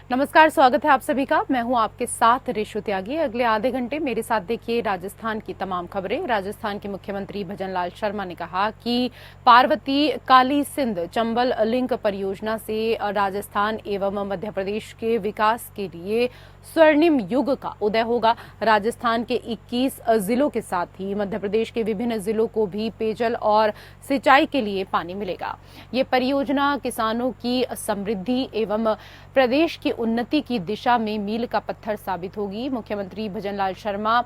नमस्कार, स्वागत है आप सभी का। मैं हूं आपके साथ रेशु त्यागी। अगले आधे घंटे मेरे साथ देखिए राजस्थान की तमाम खबरें। राजस्थान के मुख्यमंत्री भजनलाल शर्मा ने कहा कि पार्वती काली सिंध चंबल लिंक परियोजना से राजस्थान एवं मध्य प्रदेश के विकास के लिए स्वर्णिम युग का उदय होगा। राजस्थान के 21 जिलों के साथ ही मध्य प्रदेश के विभिन्न जिलों को भी पेयजल और सिंचाई के लिए पानी मिलेगा। ये परियोजना किसानों की समृद्धि एवं प्रदेश की उन्नति की दिशा में मील का पत्थर साबित होगी। मुख्यमंत्री भजनलाल शर्मा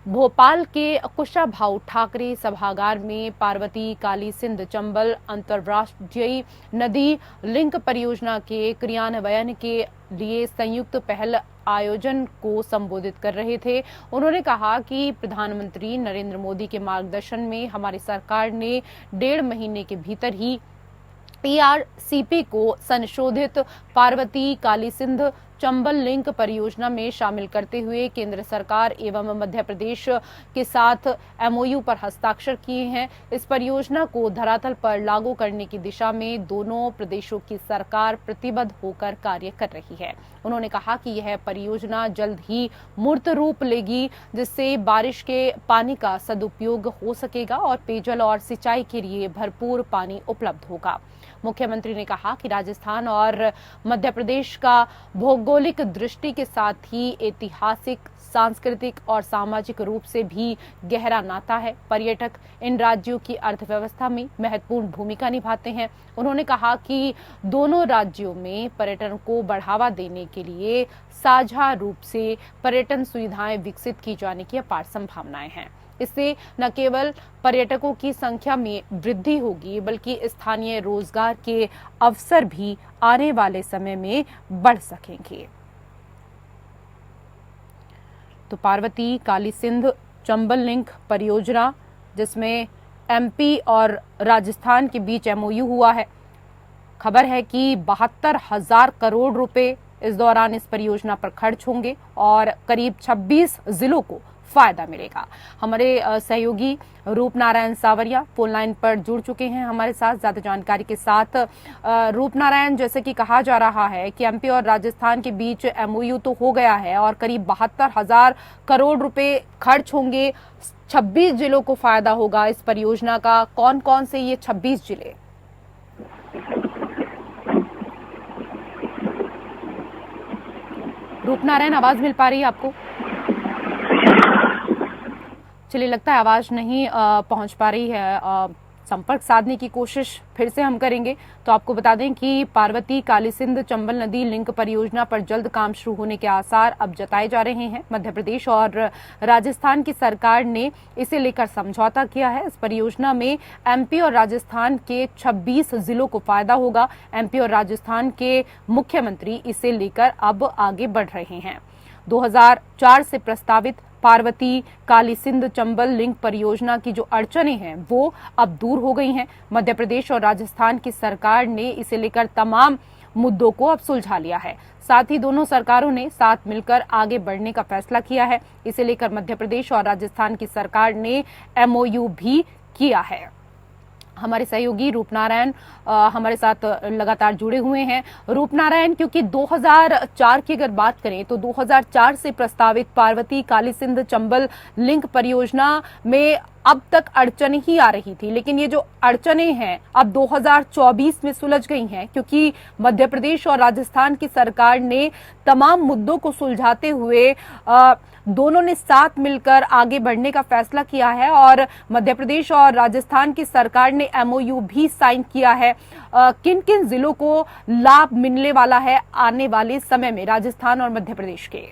भोपाल के कुशाभाऊ ठाकरे सभागार में पार्वती काली सिंध चंबल अंतर्राष्ट्रीय नदी लिंक परियोजना के क्रियान्वयन के लिए संयुक्त पहल आयोजन को संबोधित कर रहे थे। उन्होंने कहा कि प्रधानमंत्री नरेंद्र मोदी के मार्गदर्शन में हमारी सरकार ने 1.5 महीने के भीतर ही पीआरसीपी को संशोधित पार्वती काली सिंध चंबल लिंक परियोजना में शामिल करते हुए केंद्र सरकार एवं मध्य प्रदेश के साथ एमओयू पर हस्ताक्षर किए हैं। इस परियोजना को धरातल पर लागू करने की दिशा में दोनों प्रदेशों की सरकार प्रतिबद्ध होकर कार्य कर रही है। उन्होंने कहा कि यह परियोजना जल्द ही मूर्त रूप लेगी, जिससे बारिश के पानी का सदुपयोग हो सकेगा और पेयजल और सिंचाई के लिए भरपूर पानी उपलब्ध होगा। मुख्यमंत्री ने कहा कि राजस्थान और मध्य प्रदेश का भौगोलिक दृष्टि के साथ ही ऐतिहासिक, सांस्कृतिक और सामाजिक रूप से भी गहरा नाता है। पर्यटक इन राज्यों की अर्थव्यवस्था में महत्वपूर्ण भूमिका निभाते हैं। उन्होंने कहा कि दोनों राज्यों में पर्यटन को बढ़ावा देने के लिए साझा रूप से पर्यटन सुविधाएं विकसित की जाने की अपार संभावनाएं हैं। इससे न केवल पर्यटकों की संख्या में वृद्धि होगी, बल्कि स्थानीय रोजगार के अवसर भी आने वाले समय में बढ़ सकेंगे। तो पार्वती काली सिंध चंबल लिंक परियोजना, जिसमें एमपी और राजस्थान के बीच एमओयू हुआ है। खबर है कि 72,000 करोड़ रुपए इस दौरान इस परियोजना पर खर्च होंगे और करीब 26 जिलों को फायदा मिलेगा। हमारे सहयोगी रूपनारायण सावरिया फोन लाइन पर जुड़ चुके हैं हमारे साथ ज्यादा जानकारी के साथ। रूपनारायण, जैसे कि कहा जा रहा है कि एमपी और राजस्थान के बीच एमओयू तो हो गया है और करीब 72,000 करोड़ रुपए खर्च होंगे, 26 जिलों को फायदा होगा इस परियोजना का। कौन कौन से ये 26 जिले? रूपनारायण, आवाज मिल पा रही है आपको? चलिए, लगता है आवाज नहीं पहुंच पा रही है। संपर्क साधने की कोशिश फिर से हम करेंगे। तो आपको बता दें कि पार्वती काली सिंध चंबल नदी लिंक परियोजना पर जल्द काम शुरू होने के आसार अब जताए जा रहे हैं। मध्य प्रदेश और राजस्थान की सरकार ने इसे लेकर समझौता किया है। इस परियोजना में एमपी और राजस्थान के 26 जिलों को फायदा होगा। एमपी और राजस्थान के मुख्यमंत्री इसे लेकर अब आगे बढ़ रहे हैं। 2004 से प्रस्तावित पार्वती काली सिंध चंबल लिंक परियोजना की जो अड़चनें हैं वो अब दूर हो गई हैं। मध्य प्रदेश और राजस्थान की सरकार ने इसे लेकर तमाम मुद्दों को अब सुलझा लिया है। साथ ही दोनों सरकारों ने साथ मिलकर आगे बढ़ने का फैसला किया है। इसे लेकर मध्य प्रदेश और राजस्थान की सरकार ने एमओयू भी किया है। हमारे सहयोगी रूपनारायण हमारे साथ लगातार जुड़े हुए हैं। रूपनारायण, क्योंकि 2004 की अगर बात करें तो 2004 से प्रस्तावित पार्वती काली सिंध चंबल लिंक परियोजना में अब तक अड़चन ही आ रही थी, लेकिन ये जो अड़चनें हैं अब 2024 में सुलझ गई हैं, क्योंकि मध्य प्रदेश और राजस्थान की सरकार ने तमाम मुद्दों को सुलझाते हुए दोनों ने साथ मिलकर आगे बढ़ने का फैसला किया है और मध्य प्रदेश और राजस्थान की सरकार ने एमओयू भी साइन किया है। किन किन जिलों को लाभ मिलने वाला है आने वाले समय में राजस्थान और मध्य प्रदेश के?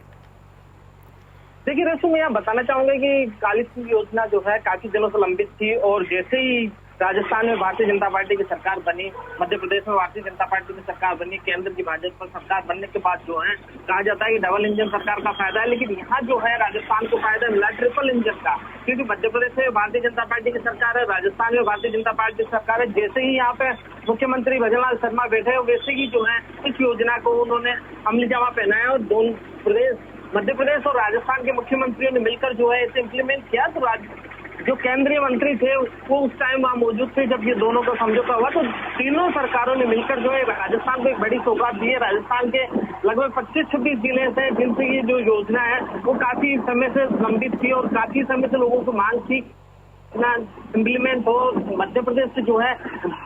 देखिए रेशु, मैं यहाँ बताना चाहूंगा कि काली सिंध योजना जो है काफी दिनों से लंबित थी और जैसे ही राजस्थान में भारतीय जनता पार्टी की सरकार बनी, मध्य प्रदेश में भारतीय जनता पार्टी की सरकार बनी, केंद्र की भाजपा सरकार बनने के बाद जो है कहा जाता है कि डबल इंजन सरकार का फायदा है, लेकिन यहाँ जो है राजस्थान को फायदा मिला ट्रिपल इंजन का, क्योंकि मध्य प्रदेश में भारतीय जनता पार्टी की सरकार है, राजस्थान में भारतीय जनता पार्टी की सरकार है। जैसे ही यहाँ पे मुख्यमंत्री भजनलाल शर्मा बैठे वैसे ही जो है इस योजना को उन्होंने अमली जामा पहनाया और दोनों प्रदेश, मध्य प्रदेश और राजस्थान के मुख्यमंत्रियों ने मिलकर जो है इसे इम्प्लीमेंट किया। तो जो केंद्रीय मंत्री थे वो उस टाइम वहाँ मौजूद थे जब ये दोनों का समझौता हुआ। तो तीनों सरकारों ने मिलकर जो है राजस्थान को एक बड़ी सौगात दी है। राजस्थान के लगभग 25-26 जिले हैं जिनसे ये जो योजना है वो काफी समय से लंबित थी और काफी समय से लोगों को मांग थी इम्प्लीमेंट हो। मध्य प्रदेश से जो है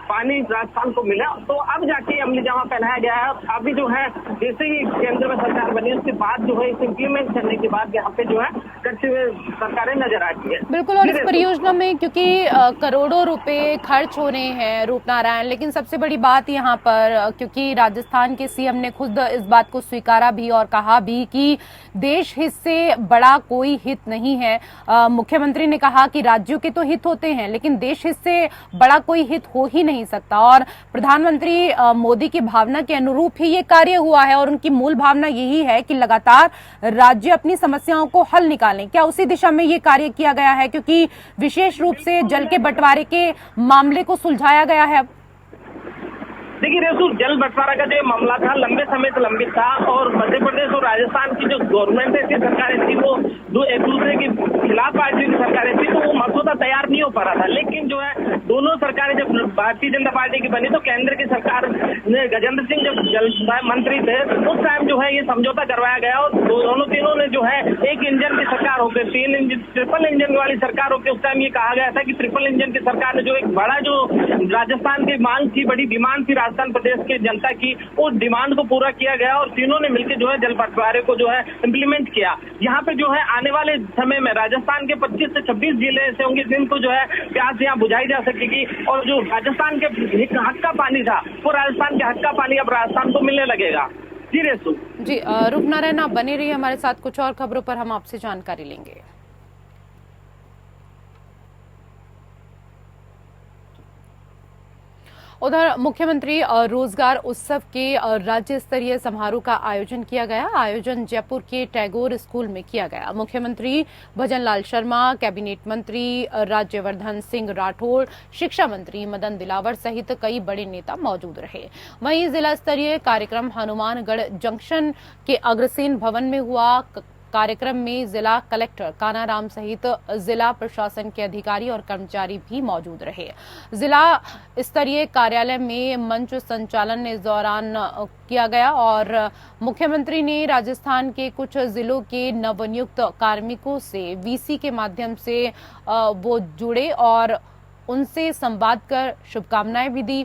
पानी राजस्थान को मिला, तो अब जाके अमली जामा पहनाया गया है। अभी जो है जैसे ही केंद्र में सरकार बनी उसके बाद जो है इसे इम्प्लीमेंट करने के बाद यहाँ पे जो है करते हुए सरकारें नजर आती है। बिल्कुल, और इस परियोजना में क्योंकि करोड़ों रुपए खर्च हो रहे हैं रूपनारायण, लेकिन सबसे बड़ी बात यहाँ पर क्योंकि राजस्थान के सीएम ने खुद इस बात को स्वीकारा भी और कहा भी कि देश हित से बड़ा कोई हित नहीं है। मुख्यमंत्री ने कहा कि राज्यों के तो हित होते हैं लेकिन देश हित से बड़ा कोई हित हो ही नहीं सकता, और प्रधानमंत्री मोदी की भावना के अनुरूप ही ये कार्य हुआ है और उनकी मूल भावना यही है कि लगातार राज्य अपनी समस्याओं को हल निकालें। क्या उसी दिशा में ये कार्य किया गया है, क्योंकि विशेष रूप से जल के बंटवारे के मामले को सुलझाया गया है? देखिए रेसू, जल बंटवारा का जो मामला था लंबे समय से लंबित था और मध्य प्रदेश और राजस्थान की जो गवर्नमेंट है सरकारें थी वो एक दूसरे के खिलाफ पार्टी की सरकारें थी, तो वो मसौदा तैयार नहीं हो पा रहा था। लेकिन जो है दोनों सरकारें जब भारतीय जनता पार्टी की बनी तो केंद्र की सरकार ने गजेंद्र सिंह जब जल मंत्री थे उस टाइम जो है ये समझौता करवाया गया और दोनों तीनों ने जो है एक इंजन की सरकार होकर ट्रिपल इंजन वाली सरकार होकर उस टाइम ये कहा गया था कि ट्रिपल इंजन की सरकार ने जो एक बड़ा जो राजस्थान की मांग थी, बड़ी डिमांड थी राजस्थान प्रदेश के जनता की, उस डिमांड को पूरा किया गया और तीनों ने मिलकर जो है जल बंटवारे को जो है इम्प्लीमेंट किया। यहाँ पे जो है आने वाले समय में राजस्थान के 25 से 26 जिले ऐसे होंगे जिनको जो है प्यास यहाँ बुझाई जा सकेगी और जो राजस्थान के हक का पानी था वो राजस्थान के हक का पानी अब राजस्थान को मिलने लगेगा। जी रेसू। जी रूपनारायण, आप बने रहिए हमारे साथ, कुछ और खबरों पर हम आपसे जानकारी लेंगे। उधर मुख्यमंत्री रोजगार उत्सव के राज्य स्तरीय समारोह का आयोजन किया गया। आयोजन जयपुर के टैगोर स्कूल में किया गया। मुख्यमंत्री भजनलाल शर्मा, कैबिनेट मंत्री राज्यवर्धन सिंह राठौड़, शिक्षा मंत्री मदन दिलावर सहित कई बड़े नेता मौजूद रहे। वहीं जिला स्तरीय कार्यक्रम हनुमानगढ़ जंक्शन के अग्रसेन भवन में हुआ। कार्यक्रम में जिला कलेक्टर कानाराम सहित जिला प्रशासन के अधिकारी और कर्मचारी भी मौजूद रहे। जिला स्तरीय कार्यालय में मंच संचालन इस दौरान किया गया और मुख्यमंत्री ने राजस्थान के कुछ जिलों के नवनियुक्त कार्मिकों से वीसी के माध्यम से वो जुड़े और उनसे संवाद कर शुभकामनाएं भी दी।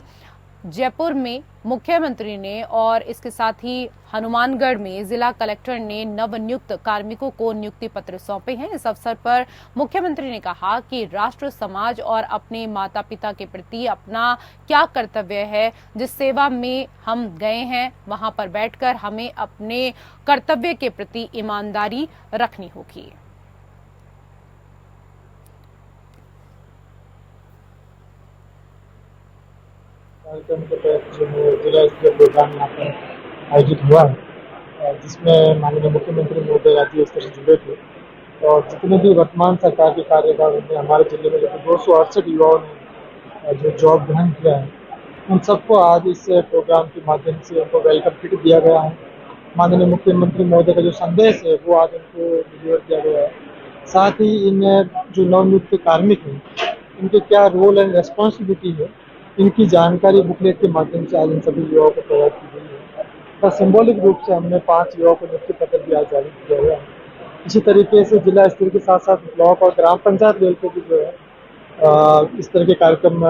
जयपुर में मुख्यमंत्री ने और इसके साथ ही हनुमानगढ़ में जिला कलेक्टर ने नवनियुक्त कार्मिकों को नियुक्ति पत्र सौंपे हैं। इस अवसर पर मुख्यमंत्री ने कहा कि राष्ट्र, समाज और अपने माता पिता के प्रति अपना क्या कर्तव्य है, जिस सेवा में हम गए हैं वहां पर बैठकर हमें अपने कर्तव्य के प्रति ईमानदारी रखनी होगी। कार्यक्रम के तहत जो है जिला स्तरीय प्रोग्राम यहाँ पर आयोजित हुआ है जिसमें माननीय मुख्यमंत्री महोदय राज्य स्तर से जुड़े थे और जितने भी वर्तमान सरकार के कार्यकाल में हमारे जिले में लगभग 268 युवाओं ने जो जॉब ग्रहण किया है उन सबको आज इस प्रोग्राम के माध्यम से उनको वेलकम किट दिया गया है। माननीय मुख्यमंत्री महोदय का जो संदेश है वो आज उनको डिलीवर किया गया है। साथ ही इन जो नवनियुक्त कार्मिक हैं इनके क्या रोल एंड रेस्पॉन्सिबिलिटी है इनकी जानकारी बुकलेट के माध्यम से आज इन सभी युवाओं को प्रोवाइड की गई है। तो सिंबॉलिक रूप से हमने 5 युवाओं को नियुक्ति पत्र भी आज जारी किया गया है। इसी तरीके से जिला स्तर के साथ साथ ब्लॉक और ग्राम पंचायत लेवल पे भी जो है इस तरह के कार्यक्रम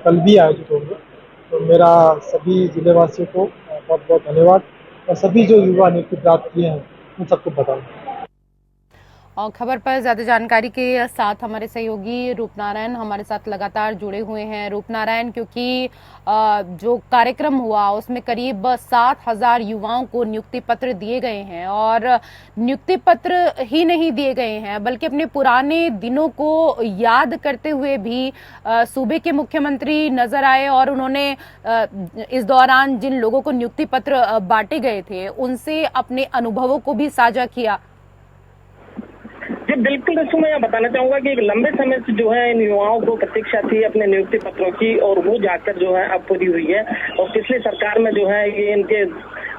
कल भी आयोजित होंगे। तो मेरा सभी जिलेवासियों को बहुत बहुत धन्यवाद और सभी जो युवा नियुक्ति प्राप्त किए हैं उन सबको बताऊँ। और खबर पर ज्यादा जानकारी के साथ हमारे सहयोगी रूपनारायण हमारे साथ लगातार जुड़े हुए हैं। रूपनारायण, क्योंकि जो कार्यक्रम हुआ उसमें करीब 7,000 युवाओं को नियुक्ति पत्र दिए गए हैं और नियुक्ति पत्र ही नहीं दिए गए हैं बल्कि अपने पुराने दिनों को याद करते हुए भी सूबे के मुख्यमंत्री नजर आए और उन्होंने इस दौरान जिन लोगों को नियुक्ति पत्र बांटे गए थे उनसे अपने अनुभवों को भी साझा किया। जी बिल्कुल रसू, मैं यहाँ बताना चाहूंगा कि एक लंबे समय से जो है इन युवाओं को प्रतीक्षा थी अपने नियुक्ति पत्रों की, और वो जाकर जो है अब पूरी हुई है। और पिछली सरकार में जो है ये इनके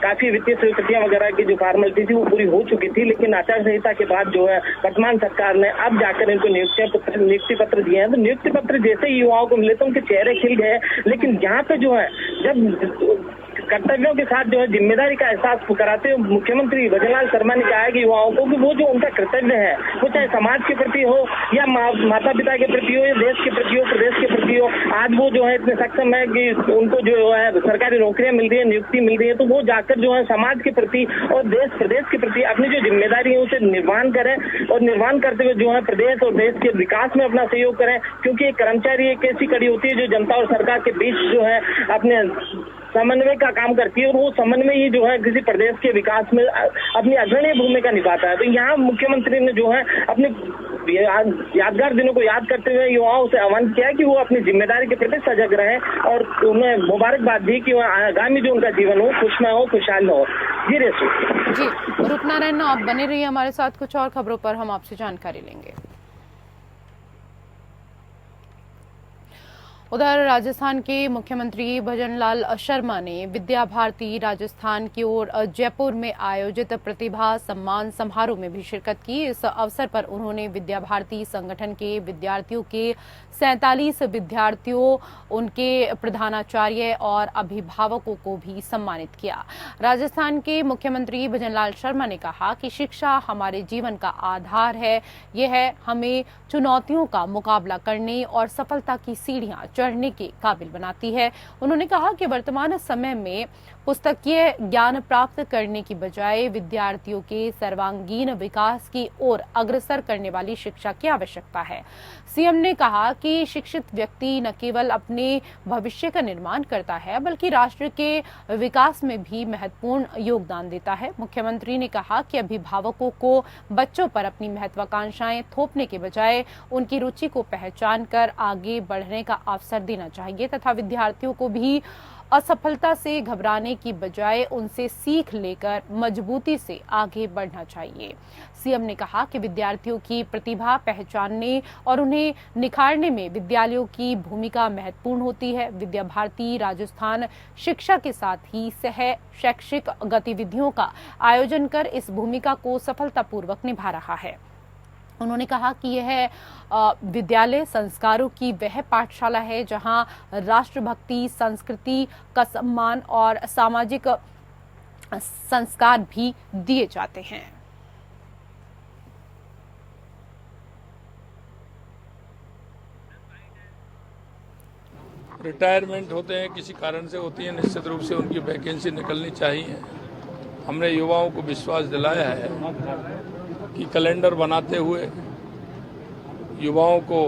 काफी वित्तीय स्वीकृतियां वगैरह की जो फॉर्मेलिटी थी वो पूरी हो चुकी थी, लेकिन आचार संहिता के बाद जो है वर्तमान सरकार ने अब जाकर इनको नियुक्ति पत्र दिए हैं। तो नियुक्ति पत्र जैसे ही युवाओं को मिले तो उनके चेहरे खिल गए, लेकिन यहाँ पे जो है जब कर्तव्यों के साथ जो है जिम्मेदारी का एहसास कराते हुए मुख्यमंत्री भजनलाल शर्मा ने कहा है कि युवाओं को कि वो जो उनका कर्तव्य है वो चाहे समाज के प्रति हो या माता पिता के प्रति हो या देश के प्रति हो, प्रदेश के प्रति हो, आज वो जो है इतने सक्षम है कि उनको जो है सरकारी नौकरियां मिल रही है, नियुक्ति मिल रही है, तो वो जाकर जो है समाज के प्रति और देश प्रदेश के प्रति अपनी जो जिम्मेदारी है उसे निर्वहन करें, और निर्वहन करते हुए जो है प्रदेश और देश के विकास में अपना सहयोग करें। क्योंकि एक कर्मचारी एक ऐसी कड़ी होती है जो जनता और सरकार के बीच जो है अपने समन्वय का काम करती है, और वो समन्वय ही जो है किसी प्रदेश के विकास में अपनी अग्रणी भूमिका निभाता है। तो यहाँ मुख्यमंत्री ने जो है अपने यादगार दिनों को याद करते हुए युवाओं से आह्वान किया कि वो अपनी जिम्मेदारी के प्रति सजग रहें, और उन्हें मुबारकबाद दी कि आगामी जो उनका जीवन हो खुशमय हो, खुशहाल हो। जी रेशु। जी रूपनारायण, आप बने रहिए हमारे साथ, कुछ और खबरों पर हम आपसे जानकारी लेंगे। उधर राजस्थान के मुख्यमंत्री भजनलाल शर्मा ने विद्या भारती राजस्थान की ओर जयपुर में आयोजित प्रतिभा सम्मान समारोह में भी शिरकत की। इस अवसर पर उन्होंने विद्या भारती संगठन के विद्यार्थियों के 47 विद्यार्थियों, उनके प्रधानाचार्य और अभिभावकों को भी सम्मानित किया। राजस्थान के मुख्यमंत्री भजनलाल शर्मा ने कहा कि शिक्षा हमारे जीवन का आधार है, यह हमें चुनौतियों का मुकाबला करने और सफलता की सीढ़ियां चढ़ने के काबिल बनाती है। उन्होंने कहा कि वर्तमान समय में पुस्तकीय ज्ञान प्राप्त करने की बजाय विद्यार्थियों के सर्वांगीण विकास की ओर अग्रसर करने वाली शिक्षा की आवश्यकता है। सीएम ने कहा कि शिक्षित व्यक्ति न केवल अपने भविष्य का निर्माण करता है बल्कि राष्ट्र के विकास में भी महत्वपूर्ण योगदान देता है। मुख्यमंत्री ने कहा कि अभिभावकों को बच्चों पर अपनी महत्वाकांक्षाएं थोपने के बजाय उनकी रुचि को पहचान कर आगे बढ़ने का अवसर देना चाहिए तथा विद्यार्थियों को भी असफलता से घबराने की बजाय उनसे सीख लेकर मजबूती से आगे बढ़ना चाहिए। सीएम ने कहा कि विद्यार्थियों की प्रतिभा पहचानने और उन्हें निखारने में विद्यालयों की भूमिका महत्वपूर्ण होती है। विद्या भारती राजस्थान शिक्षा के साथ ही सह शैक्षिक गतिविधियों का आयोजन कर इस भूमिका को सफलतापूर्वक निभा रहा है। उन्होंने कहा कि यह विद्यालय संस्कारों की वह पाठशाला है जहां राष्ट्रभक्ति, संस्कृति का सम्मान और सामाजिक संस्कार भी दिए जाते हैं। रिटायरमेंट होते हैं, किसी कारण से होती है, निश्चित रूप से उनकी वैकेंसी निकलनी चाहिए। हमने युवाओं को विश्वास दिलाया है कि कैलेंडर बनाते हुए युवाओं को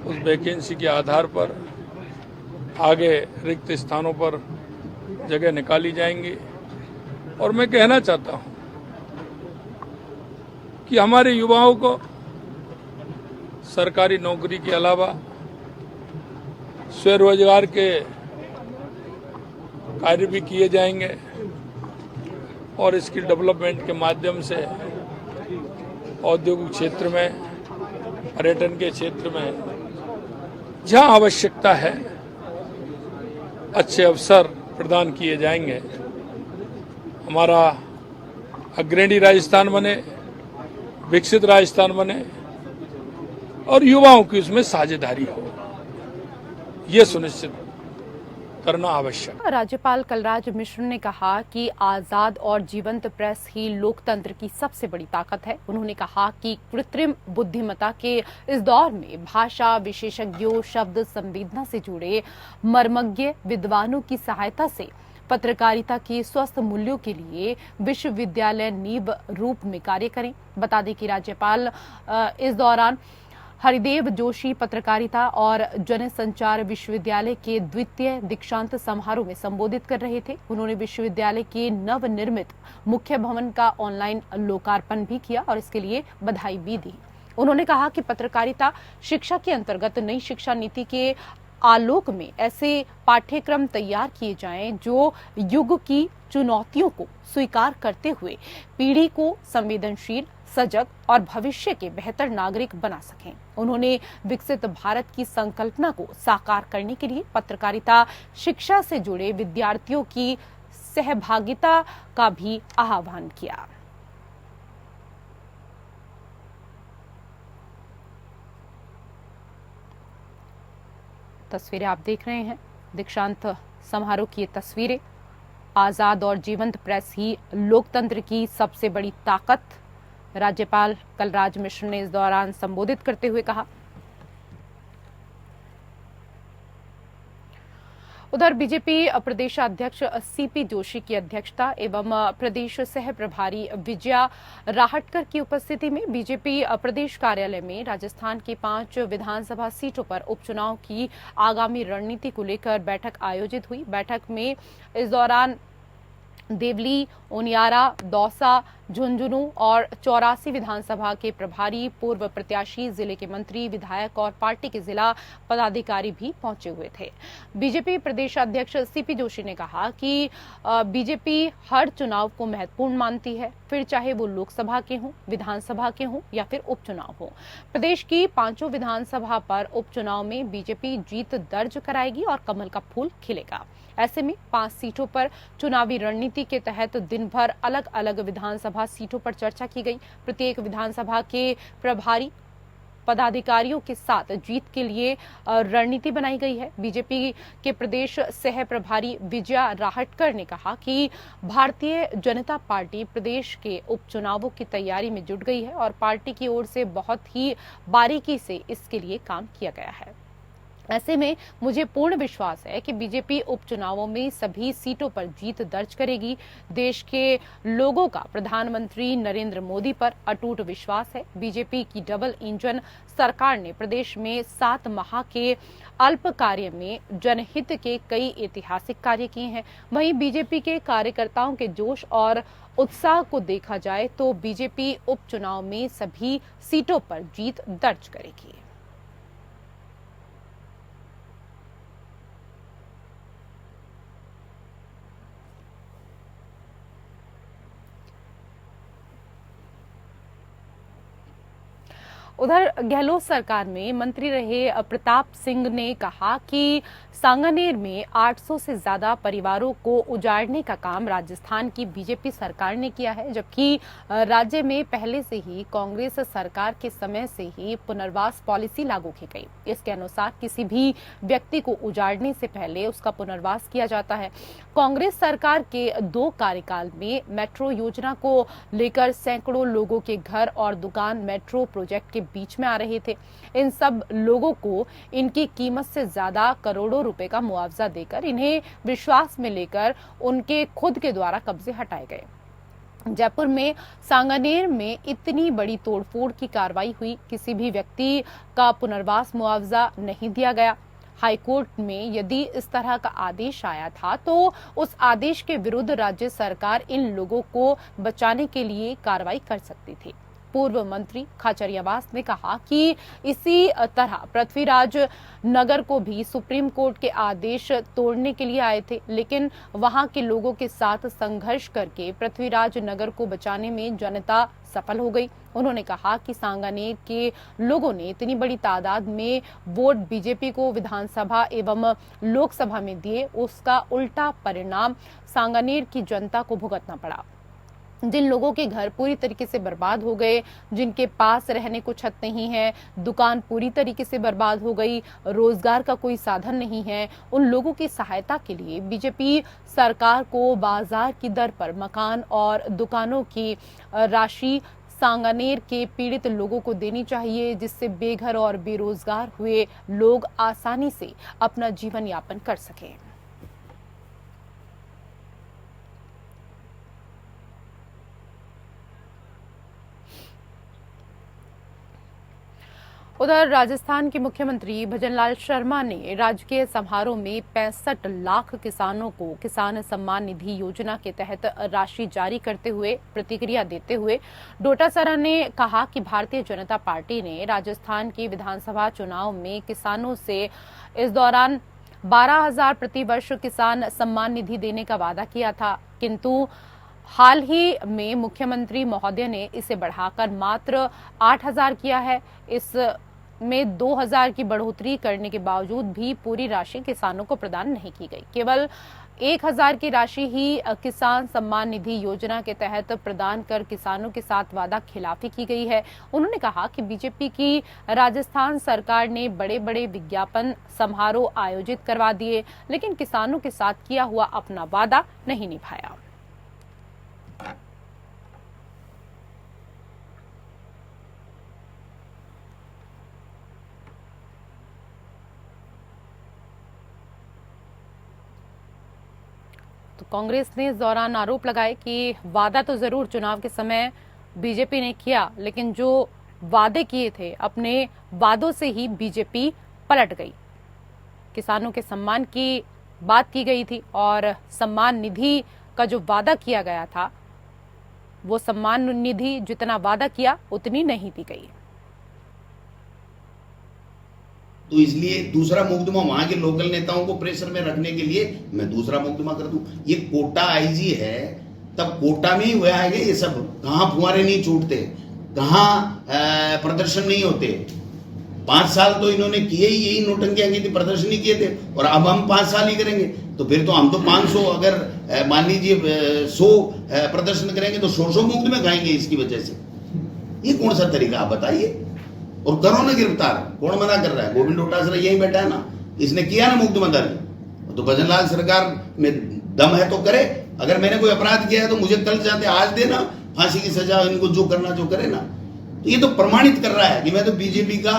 उस वैकेंसी के आधार पर आगे रिक्त स्थानों पर जगह निकाली जाएंगी। और मैं कहना चाहता हूं कि हमारे युवाओं को सरकारी नौकरी के अलावा स्वरोजगार के कार्य भी किए जाएंगे और स्किल डेवलपमेंट के माध्यम से औद्योगिक क्षेत्र में, पर्यटन के क्षेत्र में जहां आवश्यकता है अच्छे अवसर प्रदान किए जाएंगे। हमारा अग्रणी राजस्थान बने, विकसित राजस्थान बने और युवाओं की उसमें साझेदारी हो, ये सुनिश्चित करना आवश्यक। राज्यपाल कलराज मिश्र ने कहा कि आजाद और जीवंत प्रेस ही लोकतंत्र की सबसे बड़ी ताकत है। उन्होंने कहा कि कृत्रिम बुद्धिमत्ता के इस दौर में भाषा विशेषज्ञों, शब्द संवेदना से जुड़े मर्मज्ञ विद्वानों की सहायता से पत्रकारिता के स्वस्थ मूल्यों के लिए विश्वविद्यालय नींव रूप में कार्य करें। बता दें कि राज्यपाल इस दौरान हरिदेव जोशी पत्रकारिता और जनसंचार विश्वविद्यालय के द्वितीय दीक्षांत समारोह में संबोधित कर रहे थे। उन्होंने विश्वविद्यालय के नवनिर्मित मुख्य भवन का ऑनलाइन लोकार्पण भी किया और इसके लिए बधाई भी दी। उन्होंने कहा कि पत्रकारिता शिक्षा के अंतर्गत नई शिक्षा नीति के आलोक में ऐसे पाठ्यक्रम तैयार किए जाएं जो युग की चुनौतियों को स्वीकार करते हुए पीढ़ी को संवेदनशील, सजग और भविष्य के बेहतर नागरिक बना सकें। उन्होंने विकसित भारत की संकल्पना को साकार करने के लिए पत्रकारिता शिक्षा से जुड़े विद्यार्थियों की सहभागिता का भी आह्वान किया। तस्वीरें आप देख रहे हैं, दीक्षांत समारोह की ये तस्वीरें। आजाद और जीवंत प्रेस ही लोकतंत्र की सबसे बड़ी ताकत, राज्यपाल कलराज मिश्र ने इस दौरान संबोधित करते हुए कहा। उधर बीजेपी प्रदेशाध्यक्ष सीपी जोशी की अध्यक्षता एवं प्रदेश सह प्रभारी विजया राहटकर की उपस्थिति में बीजेपी प्रदेश कार्यालय में राजस्थान की 5 विधानसभा सीटों पर उपचुनाव की आगामी रणनीति को लेकर बैठक आयोजित हुई। बैठक में इस दौरान देवली, ओनियारा, दौसा, झुंझुनू और 84 विधानसभा के प्रभारी, पूर्व प्रत्याशी, जिले के मंत्री, विधायक और पार्टी के जिला पदाधिकारी भी पहुंचे हुए थे। बीजेपी प्रदेशाध्यक्ष सीपी जोशी ने कहा कि बीजेपी हर चुनाव को महत्वपूर्ण मानती है, फिर चाहे वो लोकसभा के हों, विधानसभा के हों या फिर उपचुनाव हो। प्रदेश की 5 विधानसभा पर उपचुनाव में बीजेपी जीत दर्ज कराएगी और कमल का फूल खिलेगा। ऐसे में 5 सीटों पर चुनावी रणनीति के तहत दिन भर अलग अलग विधानसभा सीटों पर चर्चा की गई। प्रत्येक विधानसभा के प्रभारी पदाधिकारियों के साथ जीत के लिए रणनीति बनाई गई है। बीजेपी के प्रदेश सह प्रभारी विजया राहटकर ने कहा कि भारतीय जनता पार्टी प्रदेश के उपचुनावों की तैयारी में जुट गई है और पार्टी की ओर से बहुत ही बारीकी से इसके लिए काम किया गया है। ऐसे में मुझे पूर्ण विश्वास है कि बीजेपी उपचुनावों में सभी सीटों पर जीत दर्ज करेगी। देश के लोगों का प्रधानमंत्री नरेंद्र मोदी पर अटूट विश्वास है। बीजेपी की डबल इंजन सरकार ने प्रदेश में 7 माह के अल्प कार्य में जनहित के कई ऐतिहासिक कार्य किए हैं। वहीं बीजेपी के कार्यकर्ताओं के जोश और उत्साह को देखा जाए तो बीजेपी उपचुनाव में सभी सीटों पर जीत दर्ज करेगी। उधर गहलोत सरकार में मंत्री रहे प्रताप सिंह ने कहा कि सांगानेर में 800 से ज्यादा परिवारों को उजाड़ने का काम राजस्थान की बीजेपी सरकार ने किया है, जबकि राज्य में पहले से ही कांग्रेस सरकार के समय से ही पुनर्वास पॉलिसी लागू की गई। इसके अनुसार किसी भी व्यक्ति को उजाड़ने से पहले उसका पुनर्वास किया जाता है। कांग्रेस सरकार के 2 कार्यकाल में मेट्रो योजना को लेकर सैकड़ों लोगों के घर और दुकान मेट्रो प्रोजेक्ट के बीच में आ रहे थे। इन सब लोगों को इनकी कीमत से ज्यादा करोड़ों रुपए का मुआवजा देकर इन्हें विश्वास में लेकर उनके खुद के द्वारा कब्जे हटाए गए। जयपुर में सांगानेर में इतनी बड़ी तोड़फोड़ की कार्रवाई हुई, किसी भी व्यक्ति का पुनर्वास मुआवजा नहीं दिया गया। हाईकोर्ट में यदि इस तरह का आदेश आया था तो उस आदेश के विरुद्ध राज्य सरकार इन लोगों को बचाने के लिए कार्रवाई कर सकती थी। पूर्व मंत्री खाचरियावास ने कहा कि इसी तरह पृथ्वीराज नगर को भी सुप्रीम कोर्ट के आदेश तोड़ने के लिए आए थे, लेकिन वहां के लोगों के साथ संघर्ष करके पृथ्वीराज नगर को बचाने में जनता सफल हो गई। उन्होंने कहा कि सांगानेर के लोगों ने इतनी बड़ी तादाद में वोट बीजेपी को विधानसभा एवं लोकसभा में दिए, उसका उल्टा परिणाम सांगानेर की जनता को भुगतना पड़ा। जिन लोगों के घर पूरी तरीके से बर्बाद हो गए, जिनके पास रहने को छत नहीं है, दुकान पूरी तरीके से बर्बाद हो गई, रोजगार का कोई साधन नहीं है, उन लोगों की सहायता के लिए बीजेपी सरकार को बाजार की दर पर मकान और दुकानों की राशि सांगानेर के पीड़ित लोगों को देनी चाहिए, जिससे बेघर और बेरोजगार हुए लोग आसानी से अपना जीवन यापन कर सकें। उधर राजस्थान के मुख्यमंत्री भजनलाल शर्मा ने राजकीय समारोह में 65 लाख किसानों को किसान सम्मान निधि योजना के तहत राशि जारी करते हुए प्रतिक्रिया देते हुए डोटासरा ने कहा कि भारतीय जनता पार्टी ने राजस्थान की विधानसभा चुनाव में किसानों से इस दौरान 12,000 प्रति वर्ष किसान सम्मान निधि देने का वादा किया था, किंतु हाल ही में मुख्यमंत्री महोदय ने इसे बढ़ाकर मात्र 8,000 किया है। इस में 2,000 की बढ़ोतरी करने के बावजूद भी पूरी राशि किसानों को प्रदान नहीं की गई। केवल 1,000 की राशि ही किसान सम्मान निधि योजना के तहत प्रदान कर किसानों के साथ वादा खिलाफी की गई है। उन्होंने कहा कि बीजेपी की राजस्थान सरकार ने बड़े बड़े विज्ञापन समारोह आयोजित करवा दिए, लेकिन किसानों के साथ किया हुआ अपना वादा नहीं निभाया। तो कांग्रेस ने इस दौरान आरोप लगाए कि वादा तो जरूर चुनाव के समय बीजेपी ने किया, लेकिन जो वादे किए थे अपने वादों से ही बीजेपी पलट गई। किसानों के सम्मान की बात की गई थी और सम्मान निधि का जो वादा किया गया था वो सम्मान निधि जितना वादा किया उतनी नहीं दी गई। तो इसलिए दूसरा मुकदमा वहां के लोकल नेताओं को प्रेशर में रखने के लिए मैं दूसरा मुकदमा कर दूं। ये कोटा आईजी है, तब कोटा में ही हुआ है ये सब। कहां फुहारे नहीं छूटते, कहां प्रदर्शन नहीं होते। 5 साल तो इन्होंने किए ही, यही नोटंकियां की थी, प्रदर्शन ही किए थे। और अब हम 5 साल ही करेंगे तो फिर तो हम तो 500, अगर मान लीजिए 100 प्रदर्शन करेंगे तो 100 मुकदमे खाएंगे इसकी वजह से। ये कौन सा तरीका आप बताइए। और करो ना गिरफ्तार, कौन मना कर रहा है? गोविंद डोटासरा यही बैठा है ना, इसने किया ना मुकदमा दर्ज। तो भजनलाल सरकार में दम है तो करे। अगर मैंने कोई अपराध किया है तो मुझे कल जाते आज देना फांसी की सजा, इनको जो करना जो करे ना। तो ये तो प्रमाणित कर रहा है कि मैं तो बीजेपी का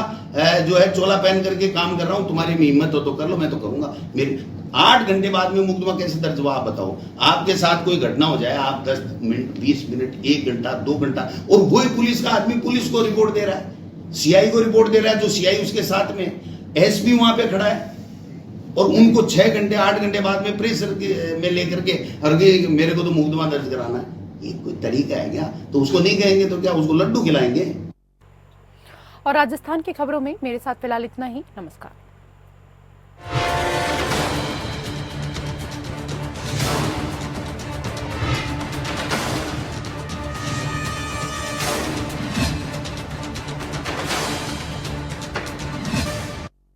जो है चोला पहन करके काम कर रहा हूं। तुम्हारी में हिम्मत हो तो कर लो, मैं तो करूंगा। मेरे 8 घंटे बाद में मुकदमा कैसे दर्ज हुआ आप बताओ। आपके साथ कोई घटना हो जाए, आप 10 मिनट 20 मिनट 1 घंटा 2 घंटा, और वही पुलिस का आदमी पुलिस को रिपोर्ट दे रहा है, सीआई को रिपोर्ट दे रहा है, जो सीआई उसके साथ में एसपी वहां पे खड़ा है, और उनको 6 घंटे 8 घंटे बाद में प्रेशर में लेकर के अरे मेरे को तो मुकदमा दर्ज कराना है। ये कोई तरीका है क्या? तो उसको नहीं कहेंगे तो क्या उसको लड्डू खिलाएंगे? और राजस्थान की खबरों में मेरे साथ फिलहाल इतना ही। नमस्कार।